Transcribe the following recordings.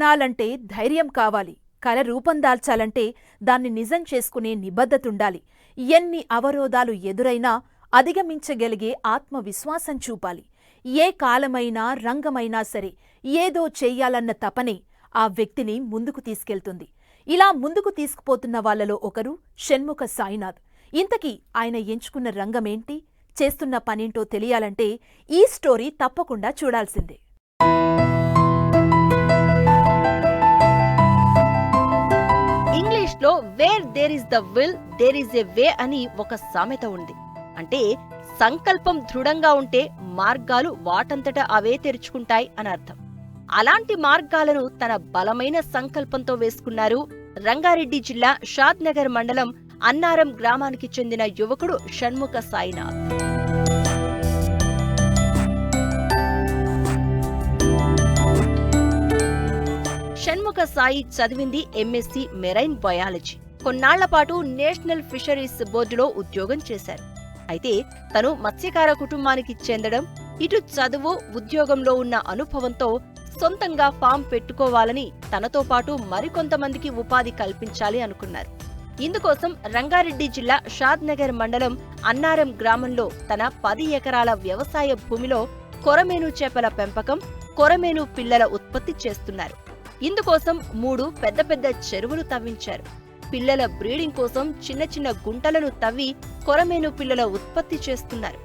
నాలంటే ధైర్యం కావాలి. కల రూపం దాల్చాలంటే దాన్ని నిజం చేసుకునే నిబద్ధతుండాలి. ఎన్ని అవరోధాలు ఎదురైనా అధిగమించగలిగే ఆత్మవిశ్వాసం చూపాలి. ఏ కాలమైనా రంగమైనా సరే ఏదో చెయ్యాలన్న తపనే ఆ వ్యక్తిని ముందుకు తీసుకెళ్తుంది. ఇలా ముందుకు తీసుకుపోతున్న వాళ్లలో ఒకరు షణ్ముఖ సాయినాథ్. ఇంతకీ ఆయన ఎంచుకున్న రంగమేంటి, చేస్తున్న పనేంటో తెలియాలంటే ఈ స్టోరీ తప్పకుండా చూడాల్సిందే. ఇంగ్లీష్లో where there is the will there is a way అని ఒక సామెత ఉంది. అంటే సంకల్పం దృఢంగా ఉంటే మార్గాలు వాటంతట అవే తెరుచుకుంటాయి అని అర్థం. అలాంటి మార్గాలను తన బలమైన సంకల్పంతో వేసుకున్నారు రంగారెడ్డి జిల్లా షాద్నగర్ మండలం అన్నారం గ్రామానికి చెందిన యువకుడు షణ్ముఖ సాయినాథ్. షణ్ముఖ సాయి చదివింది ఎంఎస్సీ మెరైన్ బయాలజీ. కొన్నాళ్లపాటు నేషనల్ ఫిషరీస్ బోర్డులో ఉద్యోగం చేశారు. అయితే తను మత్స్యకార కుటుంబానికి చెందడం, ఇటు చదువు ఉద్యోగంలో ఉన్న అనుభవంతో సొంతంగా ఫామ్ పెట్టుకోవాలని, తనతో పాటు మరికొంతమందికి ఉపాధి కల్పించాలి అనుకున్నారు. ఇందుకోసం రంగారెడ్డి జిల్లా షాద్నగర్ మండలం అన్నారం గ్రామంలో తన 10 ఎకరాల వ్యవసాయ భూమిలో కొరమేను చేపల పెంపకం, కొరమేను పిల్లల ఉత్పత్తి చేస్తున్నారు. ఇందుకోసం 3 పెద్ద పెద్ద చెరువులు తవ్వించారు. పిల్లల బ్రీడింగ్ కోసం చిన్న చిన్న గుంటలను తవ్వి కొరమేను పిల్లల ఉత్పత్తి చేస్తున్నారు.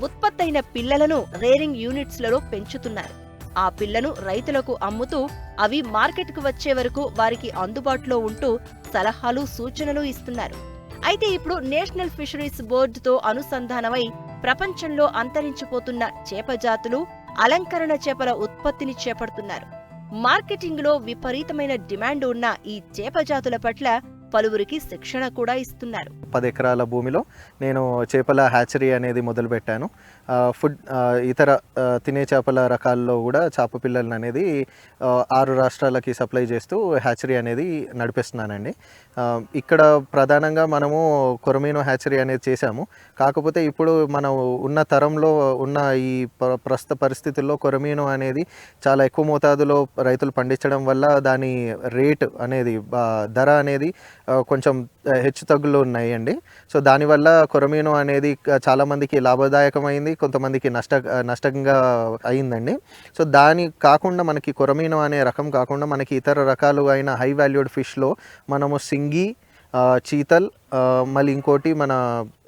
ఉత్పత్తైన పిల్లలను రేరింగ్ యూనిట్స్లలో పెంచుతున్నారు. ఆ పిల్లను రైతులకు అమ్ముతూ అవి మార్కెట్కు వచ్చే వరకు వారికి అందుబాటులో ఉంటూ సలహాలు సూచనలు ఇస్తున్నారు. అయితే ఇప్పుడు నేషనల్ ఫిషరీస్ బోర్డుతో అనుసంధానమై ప్రపంచంలో అంతరించిపోతున్న చేప జాతులు, అలంకరణ చేపల ఉత్పత్తిని చేపడుతున్నారు. మార్కెటింగ్లో విపరీతమైన డిమాండ్ ఉన్న ఈ చేప జాతుల పట్ల పలువురికి శిక్షణ కూడా ఇస్తున్నారు. 10 ఎకరాల భూమిలో నేను చేపల హ్యాచరీ అనేది మొదలుపెట్టాను. ఫుడ్ ఇతర తినే చేపల రకాల్లో కూడా చేప పిల్లలను అనేది 6 రాష్ట్రాలకి సప్లై చేస్తూ హ్యాచరీ అనేది నడిపిస్తున్నానండి. ఇక్కడ ప్రధానంగా మనము కొరమేను హ్యాచరీ అనేది చేశాము. కాకపోతే ఇప్పుడు మనం ఉన్న తరంలో ఉన్న ఈ ప్రస్తుత పరిస్థితుల్లో కొరమేను అనేది చాలా ఎక్కువ మోతాదులో రైతులు పండించడం వల్ల దాని రేట్ అనేది ధర అనేది కొంచెం హెచ్చు తగ్గులు ఉన్నాయండి. సో దానివల్ల కొరమేను అనేది చాలామందికి లాభదాయకమైంది, కొంతమందికి నష్టంగా అయిందండి. సో దాని కాకుండా మనకి కొరమేను అనే రకం కాకుండా మనకి ఇతర రకాలు అయిన హై వాల్యూడ్ ఫిష్లో మనము సింగి, చీతల్, మళ్ళీ ఇంకోటి మన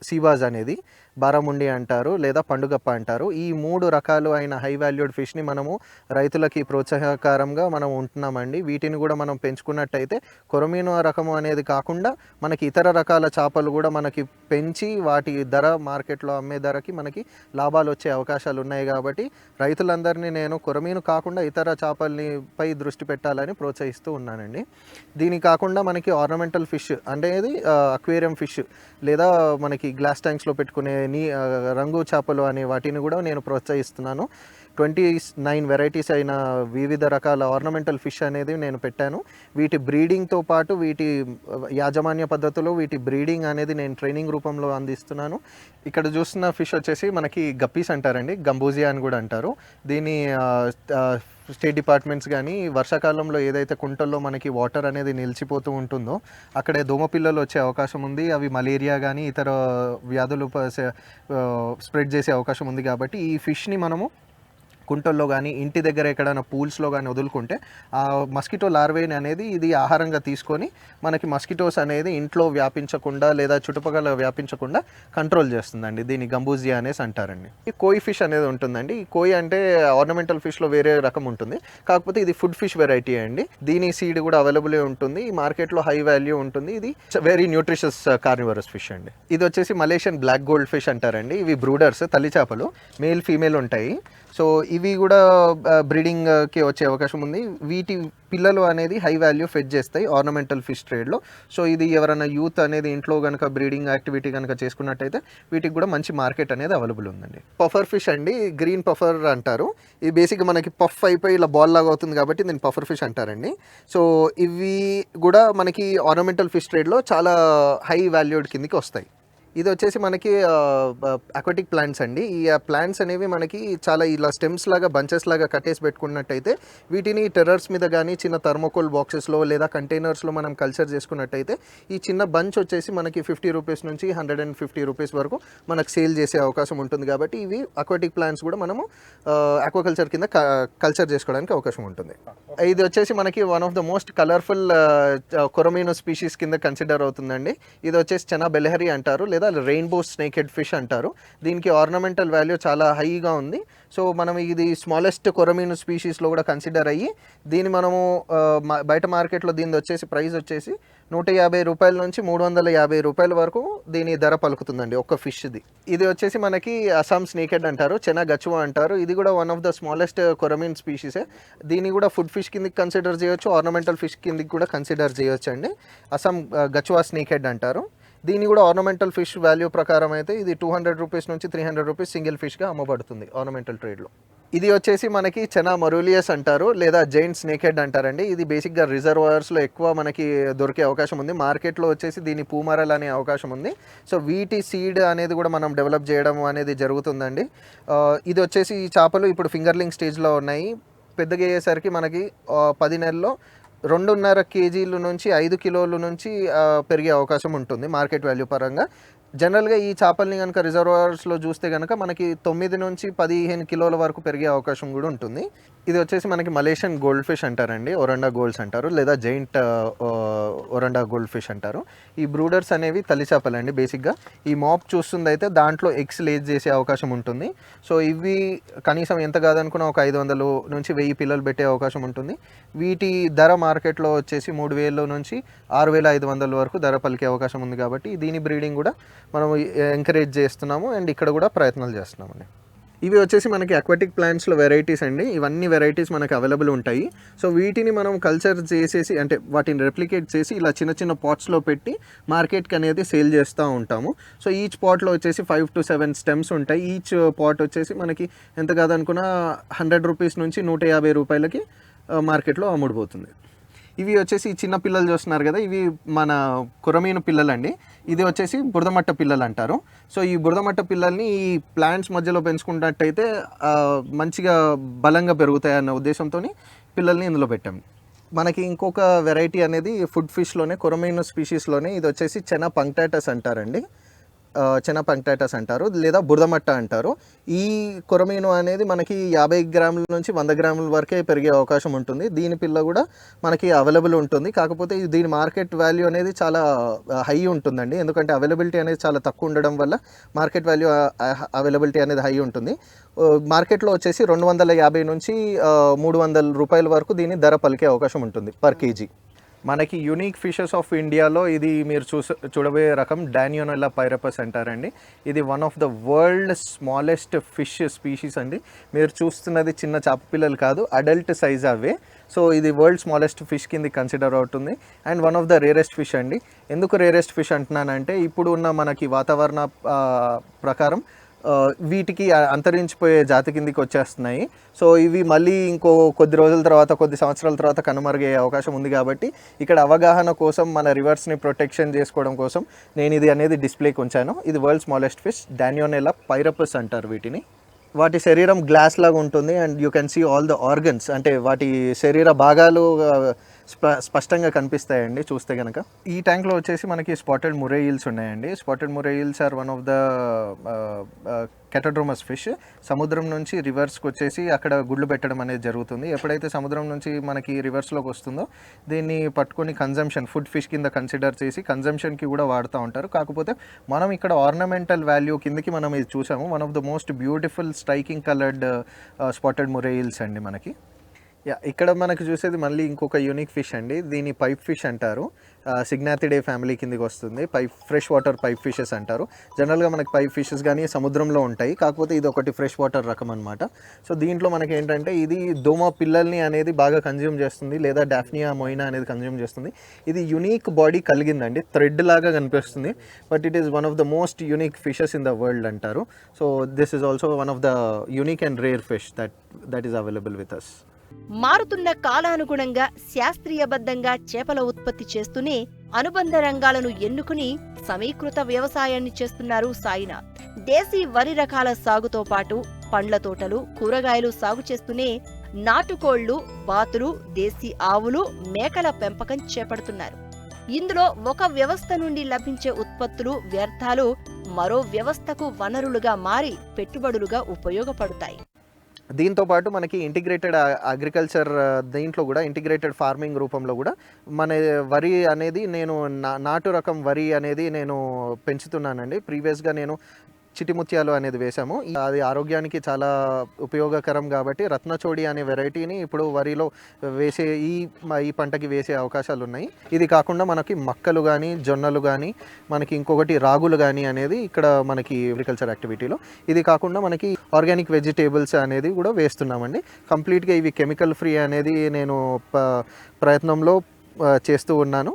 సీవాజ్ అనేది బారాముండి అంటారు లేదా పండుగప్ప అంటారు. ఈ 3 రకాలు అయిన హై వాల్యూడ్ ఫిష్ని మనము రైతులకి ప్రోత్సాహకరంగా మనం ఉంటున్నామండి. వీటిని కూడా మనం పెంచుకున్నట్టయితే కొరమేను రకము అనేది కాకుండా మనకి ఇతర రకాల చేపలు కూడా మనకి పెంచి వాటి ధర మార్కెట్లో అమ్మే ధరకి మనకి లాభాలు వచ్చే అవకాశాలు ఉన్నాయి. కాబట్టి రైతులందరినీ నేను కొరమేను కాకుండా ఇతర చేపల్ని పై దృష్టి పెట్టాలని ప్రోత్సహిస్తూ ఉన్నానండి. దీని కాకుండా మనకి ఆర్నమెంటల్ ఫిష్ అనేది అక్వేరియం ఫిష్ లేదా మనకి గ్లాస్ ట్యాంక్స్లో పెట్టుకునే రంగు చేపలు అనే వాటిని కూడా నేను ప్రోత్సహిస్తున్నాను. 29 వెరైటీస్ అయిన వివిధ రకాల ఆర్నమెంటల్ ఫిష్ అనేది నేను పెట్టాను. వీటి బ్రీడింగ్తో పాటు వీటి యాజమాన్య పద్ధతులు, వీటి బ్రీడింగ్ అనేది నేను ట్రైనింగ్ రూపంలో అందిస్తున్నాను. ఇక్కడ చూస్తున్న ఫిష్ వచ్చేసి మనకి గప్పీస్ అంటారండి, గంబూజియా అని కూడా అంటారు. దీని స్టేట్ డిపార్ట్మెంట్స్ కానీ వర్షాకాలంలో ఏదైతే కుంటల్లో మనకి వాటర్ అనేది నిలిచిపోతూ ఉంటుందో అక్కడే దోమపిల్లలు వచ్చే అవకాశం ఉంది. అవి మలేరియా కానీ ఇతర వ్యాధులు స్ప్రెడ్ చేసే అవకాశం ఉంది. కాబట్టి ఈ ఫిష్ని మనము కుంటల్లో కానీ ఇంటి దగ్గర ఎక్కడైనా పూల్స్లో కానీ వదులుకుంటే ఆ మస్కిటో లార్వేని అనేది ఇది ఆహారంగా తీసుకొని మనకి మస్కిటోస్ అనేది ఇంట్లో వ్యాపించకుండా లేదా చుట్టుపక్కల వ్యాపించకుండా కంట్రోల్ చేస్తుందండి. దీన్ని గంబూజియా అనేసి అంటారండి. ఈ కోయి ఫిష్ అనేది ఉంటుందండి. ఈ కోయి అంటే ఆర్నమెంటల్ ఫిష్లో వేరే రకం ఉంటుంది, కాకపోతే ఇది ఫుడ్ ఫిష్ వెరైటీ అండి. దీని సీడ్ కూడా అవైలబుల్ ఉంటుంది. ఈ మార్కెట్లో హై వాల్యూ ఉంటుంది. ఇది వెరీ న్యూట్రిషియస్ కార్నివరస్ ఫిష్ అండి. ఇది వచ్చేసి మలేషియన్ బ్లాక్ గోల్డ్ ఫిష్ అంటారండి. ఇవి బ్రూడర్స్, తల్లి చేపలు, మేల్ ఫీమేల్ ఉంటాయి. సో ఇవి కూడా బ్రీడింగ్కి వచ్చే అవకాశం ఉంది. వీటి పిల్లలు అనేది హై వాల్యూ ఫెడ్ చేస్తాయి ఆర్నమెంటల్ ఫిష్ ట్రేడ్లో. సో ఇది ఎవరైనా యూత్ అనేది ఇంట్లో కనుక బ్రీడింగ్ యాక్టివిటీ కనుక చేసుకున్నట్టయితే వీటికి కూడా మంచి మార్కెట్ అనేది అవైలబుల్ ఉందండి. పఫర్ ఫిష్ అండి, గ్రీన్ పఫర్ అంటారు. ఇది బేసిక్గా మనకి పఫ్ అయిపోయి ఇలా బాల్ లాగా అవుతుంది కాబట్టి దీన్ని పఫర్ ఫిష్ అంటారండి. సో ఇవి కూడా మనకి ఆర్నమెంటల్ ఫిష్ ట్రేడ్లో చాలా హై వాల్యూడ్ కిందకి వస్తాయి. ఇది వచ్చేసి మనకి అక్వాటిక్ ప్లాంట్స్ అండి. ఈ ప్లాంట్స్ అనేవి మనకి చాలా ఇలా స్టెమ్స్ లాగా బంచెస్ లాగా కట్టేసి పెట్టుకున్నట్టయితే వీటిని టెర్రర్స్ మీద కానీ చిన్న థర్మోకోల్ బాక్సెస్లో లేదా కంటైనర్స్లో మనం కల్చర్ చేసుకున్నట్టయితే ఈ చిన్న బంచ్ వచ్చేసి మనకి 50 రూపీస్ నుంచి 150 రూపీస్ వరకు మనకు సేల్ చేసే అవకాశం ఉంటుంది. కాబట్టి ఇవి అక్వాటిక్ ప్లాంట్స్ కూడా మనము ఆక్వాకల్చర్ కింద కల్చర్ చేసుకోవడానికి అవకాశం ఉంటుంది. ఇది వచ్చేసి మనకి one of the most colourful కొరమీనో స్పీషీస్ కింద కన్సిడర్ అవుతుందండి. ఇది వచ్చేసి చెనా బెలహరి అంటారు లేదా రెయిన్బో స్నేక్ హెడ్ ఫిష్ అంటారు. దీనికి ఆర్నమెంటల్ వాల్యూ చాలా హైగా ఉంది. సో మనం ఇది స్మాలెస్ట్ కొరమీను స్పీషీస్లో కూడా కన్సిడర్ అయ్యి దీన్ని మనము బయట మార్కెట్లో దీని వచ్చేసి ప్రైస్ వచ్చేసి 150 రూపాయల నుంచి 350 రూపాయల వరకు దీని ధర పలుకుతుందండి ఒక్క ఫిష్ది. ఇది వచ్చేసి మనకి అస్సాం స్నేక్ హెడ్ అంటారు, చెనా గచ్చువా అంటారు. ఇది కూడా వన్ ఆఫ్ ద స్మాలెస్ట్ కొరమీన్ స్పీషీసే. దీన్ని కూడా ఫుడ్ ఫిష్ కిందకి కన్సిడర్ చేయొచ్చు, ఆర్నమెంటల్ ఫిష్ కిందకి కూడా కన్సిడర్ చేయొచ్చు అండి. అస్సాం గచ్చువా స్నేక్ హెడ్ అంటారు. దీన్ని కూడా ఆర్నమెంటల్ ఫిష్ వాల్యూ ప్రకారం అయితే ఇది 200 రూపీస్ నుంచి 300 రూపీస్ సింగిల్ ఫిష్గా అమ్మబడుతుంది ఆర్నమెంటల్ ట్రేడ్లో. ఇది వచ్చేసి మనకి చెనా మరూలియస్ అంటారు లేదా జైంట్ స్నేక్ హెడ్ అంటారండి. ఇది బేసిక్గా రిజర్వాయర్స్లో ఎక్కువ మనకి దొరికే అవకాశం ఉంది. మార్కెట్లో వచ్చేసి దీని పూమరల్ అనే అవకాశం ఉంది. సో వీటి సీడ్ అనేది కూడా మనం డెవలప్ చేయడం అనేది జరుగుతుందండి. ఇది వచ్చేసి ఈ చేపలు ఇప్పుడు ఫింగర్లింగ్ స్టేజ్లో ఉన్నాయి. పెద్దగా అయ్యేసరికి మనకి 10 నెలల్లో 2.5 కేజీల నుంచి 5 కిలోల నుంచి పెరిగే అవకాశం ఉంటుంది మార్కెట్ వాల్యూ పరంగా. జనరల్గా ఈ చేపల్ని కనుక రిజర్వాయర్స్లో చూస్తే కనుక మనకి 9 నుంచి 15 కిలోల వరకు పెరిగే అవకాశం కూడా ఉంటుంది. ఇది వచ్చేసి మనకి మలేషియన్ గోల్డ్ ఫిష్ అంటారండి, ఒరండా గోల్డ్స్ అంటారు లేదా జైంట్ ఒరండా గోల్డ్ ఫిష్ అంటారు. ఈ బ్రూడర్స్ అనేవి తల్లి చేపలండి. బేసిక్గా ఈ మాప్ చూస్తుంది అయితే దాంట్లో ఎగ్స్ లేజ్ చేసే అవకాశం ఉంటుంది. సో ఇవి కనీసం ఎంత కాదనుకున్నా ఒక 500 నుంచి 1000 పిల్లలు పెట్టే అవకాశం ఉంటుంది. వీటి ధర మార్కెట్లో వచ్చేసి 3000 నుంచి 6500 వరకు ధర పలికే అవకాశం ఉంది. కాబట్టి దీని బ్రీడింగ్ కూడా మనం ఎంకరేజ్ చేస్తున్నాము అండ్ ఇక్కడ కూడా ప్రయత్నాలు చేస్తున్నామండి. ఇవి వచ్చేసి మనకి అక్వాటిక్ ప్లాంట్స్లో వెరైటీస్ అండి. ఇవన్నీ వెరైటీస్ మనకి అవైలబుల్ ఉంటాయి. సో వీటిని మనం కల్చర్ చేసేసి అంటే వాటిని రెప్లికేట్ చేసి ఇలా చిన్న చిన్న పాట్స్లో పెట్టి మార్కెట్కి అనేది సేల్ చేస్తూ ఉంటాము. సో ఈచ్ పాట్లో వచ్చేసి 5 to 7 స్టెమ్స్ ఉంటాయి. ఈచ్ పాట్ వచ్చేసి మనకి ఎంత కాదనుకున్నా 100 రూపీస్ నుంచి 150 రూపాయలకి మార్కెట్లో అమ్ముడుపోతుంది. ఇవి వచ్చేసి చిన్న పిల్లలు చూస్తున్నారు కదా, ఇవి మన కొరమీను పిల్లలండి. ఇది వచ్చేసి బురదమట్ట పిల్లలు అంటారు. సో ఈ బురదమట్ట పిల్లల్ని ఈ ప్లాంట్స్ మధ్యలో పెంచుకున్నట్టయితే మంచిగా బలంగా పెరుగుతాయన్న ఉద్దేశంతో పిల్లల్ని ఇందులో పెట్టాము. మనకి ఇంకొక వెరైటీ అనేది ఫుడ్ ఫిష్లోనే కొరమీను స్పీషీస్లోనే ఇది వచ్చేసి చెనా పంక్టాటస్ అంటారండి. చెనా పంక్టాటస్ అంటారు లేదా బురదమట్ట అంటారు. ఈ కొరమీను అనేది మనకి 50 గ్రాముల నుంచి 100 గ్రాముల వరకే పెరిగే అవకాశం ఉంటుంది. దీని పిల్ల కూడా మనకి అవైలబుల్ ఉంటుంది. కాకపోతే దీని మార్కెట్ వాల్యూ అనేది చాలా హై ఉంటుందండి. ఎందుకంటే అవైలబిలిటీ అనేది చాలా తక్కువ ఉండడం వల్ల మార్కెట్ వాల్యూ అవైలబిలిటీ అనేది హై ఉంటుంది. మార్కెట్లో వచ్చేసి 250 నుంచి 300 రూపాయల వరకు దీని ధర పలికే అవకాశం ఉంటుంది పర్ కేజీ. మనకి యూనిక్ ఫిషెస్ ఆఫ్ ఇండియాలో ఇది మీరు చూడబోయే రకం డానియోనెల్లా పైరపస్ అంటారండి. ఇది one of the world smallest fish species అండి. మీరు చూస్తున్నది చిన్న చేప పిల్లలు కాదు, అడల్ట్ సైజ్ అవే. సో ఇది వరల్డ్ స్మాలెస్ట్ ఫిష్ కింద కన్సిడర్ అవుతుంది and one of the rarest fish అండి. ఎందుకు రేరెస్ట్ ఫిష్ అంటున్నానంటే ఇప్పుడు ఉన్న మనకి వాతావరణ ప్రకారం వీటికి అంతరించిపోయే జాతి కిందికి వచ్చేస్తున్నాయి. సో ఇవి మళ్ళీ ఇంకో కొద్ది రోజుల తర్వాత కొద్ది సంవత్సరాల తర్వాత కనుమరుగే అవకాశం ఉంది. కాబట్టి ఇక్కడ అవగాహన కోసం మన రివర్స్ని ప్రొటెక్షన్ చేసుకోవడం కోసం నేను ఇది అనేది డిస్ప్లేకి ఉంచాను. ఇది వరల్డ్ స్మాలెస్ట్ ఫిష్ డానియోనెల్లా పైరపస్ అంటారు వీటిని. వాటి శరీరం గ్లాస్ లాగా ఉంటుంది and you can see all the organs, అంటే వాటి శరీర భాగాలు స్పష్టంగా కనిపిస్తాయండి చూస్తే కనుక. ఈ ట్యాంక్లో వచ్చేసి మనకి స్పాటెడ్ మురే ఈల్స్ ఉన్నాయండి. Spotted moray eels are one of the catadromous fish. సముద్రం నుంచి రివర్స్కి వచ్చేసి అక్కడ గుడ్లు పెట్టడం అనేది జరుగుతుంది. ఎప్పుడైతే సముద్రం నుంచి మనకి రివర్స్లోకి వస్తుందో దీన్ని పట్టుకొని కన్జంప్షన్ ఫుడ్ ఫిష్ కింద కన్సిడర్ చేసి కన్జంప్షన్కి కూడా వాడుతూ ఉంటారు. కాకపోతే మనం ఇక్కడ ఆర్నమెంటల్ వాల్యూ కిందకి మనం ఇది చూసాము. One of the most beautiful striking coloured spotted moray eels అండి మనకి. ఇక్కడ మనకు చూసేది మళ్ళీ ఇంకొక యూనిక్ ఫిష్ అండి. దీన్ని పైప్ ఫిష్ అంటారు. సిగ్నాథిడే ఫ్యామిలీ కిందకి వస్తుంది. ఫ్రెష్ వాటర్ పైప్ ఫిషెస్ అంటారు. జనరల్గా మనకి పైప్ ఫిషెస్ కానీ సముద్రంలో ఉంటాయి, కాకపోతే ఇది ఒకటి ఫ్రెష్ వాటర్ రకం అనమాట. సో దీంట్లో మనకి ఏంటంటే ఇది దోమ పిల్లల్ని అనేది బాగా కన్జ్యూమ్ చేస్తుంది లేదా డాఫ్నియా మొయినా అనేది కన్జ్యూమ్ చేస్తుంది. ఇది యునీక్ బాడీ కలిగిందండి, థ్రెడ్ లాగా కనిపిస్తుంది. But it is one of the most unique fishes in the world అంటారు. So this is also one of the unique and rare fish that is available with us. మారుతున్న కాలానుగుణంగా శాస్త్రీయబద్ధంగా చేపల ఉత్పత్తి చేస్తూనే అనుబంధ రంగాలను ఎన్నుకుని సమీకృత వ్యవసాయాన్ని చేస్తున్నారు సాయినాథ్. దేశీ వరి రకాల సాగుతో పాటు పండ్ల తోటలు, కూరగాయలు సాగు చేస్తూనే నాటుకోళ్లు, బాతులు, దేశీ ఆవులు, మేకల పెంపకం చేపడుతున్నారు. ఇందులో ఒక వ్యవస్థ నుండి లభించే ఉత్పత్తులు, వ్యర్థాలు మరో వ్యవస్థకు వనరులుగా మారి పెట్టుబడులుగా ఉపయోగపడతాయి. దీంతో పాటు మనకి ఇంటిగ్రేటెడ్ అగ్రికల్చర్, దీంట్లో కూడా ఇంటిగ్రేటెడ్ ఫార్మింగ్ రూపంలో కూడా మన వరి అనేది నేను నాటు రకం వరి అనేది నేను పెంచుతున్నానండి. ప్రీవియస్గా నేను చిటిముత్యాలు అనేది వేసాము. అది ఆరోగ్యానికి చాలా ఉపయోగకరం కాబట్టి రత్నచోడి అనే వెరైటీని ఇప్పుడు వరిలో వేసే ఈ పంటకి వేసే అవకాశాలు ఉన్నాయి. ఇది కాకుండా మనకి మక్కలు కానీ, జొన్నలు కానీ, మనకి ఇంకొకటి రాగులు కానీ అనేది ఇక్కడ మనకి అగ్రికల్చర్ యాక్టివిటీలో. ఇది కాకుండా మనకి ఆర్గానిక్ వెజిటేబుల్స్ అనేది కూడా వేస్తున్నామండి. కంప్లీట్గా ఇవి కెమికల్ ఫ్రీ అనేది నేను ప్రయత్నంలో చేస్తూ ఉన్నాను.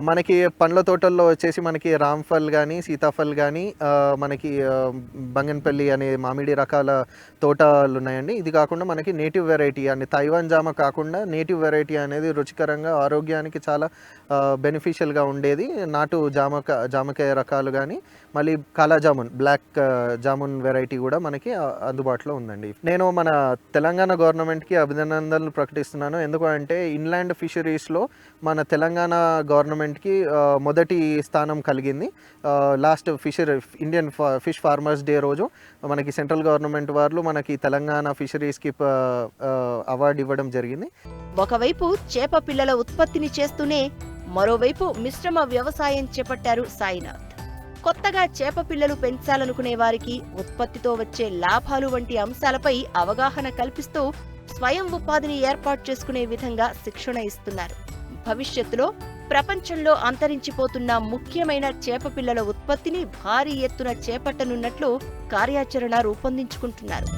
మనకి పండ్ల తోటల్లో వచ్చేసి మనకి రామ్ఫల్ కానీ, సీతాఫల్ కానీ, మనకి బంగన్పల్లి అనే మామిడి రకాల తోటలు ఉన్నాయండి. ఇది కాకుండా మనకి నేటివ్ వెరైటీ అని తైవాన్ జామ కాకుండా నేటివ్ వెరైటీ అనేది రుచికరంగా ఆరోగ్యానికి చాలా బెనిఫిషియల్గా ఉండేది నాటు జామకాయ రకాలు కానీ, మళ్ళీ కాలా జామున్, బ్లాక్ జామున్ వెరైటీ కూడా మనకి అందుబాటులో ఉందండి. నేను మన తెలంగాణ గవర్నమెంట్కి అభినందనలు ప్రకటిస్తున్నాను. ఎందుకంటే ఇన్లాండ్ ఫిషరీస్లో మన తెలంగాణ గవర్నమెంట్కి మొదటి స్థానం కలిగింది. Last Indian fish farmers day రోజు మనకి సెంట్రల్ గవర్నమెంట్ వాళ్ళు మనకి తెలంగాణ ఫిషరీస్కి అవార్డు ఇవ్వడం జరిగింది. ఒకవైపు చేప పిల్లల ఉత్పత్తిని చేస్తూనే మరోవైపు మిశ్రమ వ్యవసాయం చేపట్టారు సాయినాథ్. కొత్తగా చేప పిల్లలు పెంచాలనుకునే వారికి ఉత్పత్తితో వచ్చే లాభాలు వంటి అంశాలపై అవగాహన కల్పిస్తూ స్వయం ఉపాధిని ఏర్పాటు చేసుకునే విధంగా శిక్షణ ఇస్తున్నారు. భవిష్యత్తులో ప్రపంచంలో అంతరించిపోతున్న ముఖ్యమైన చేప పిల్లల ఉత్పత్తిని భారీ ఎత్తున చేపట్టనున్నట్లు కార్యాచరణ రూపొందించుకుంటున్నారు.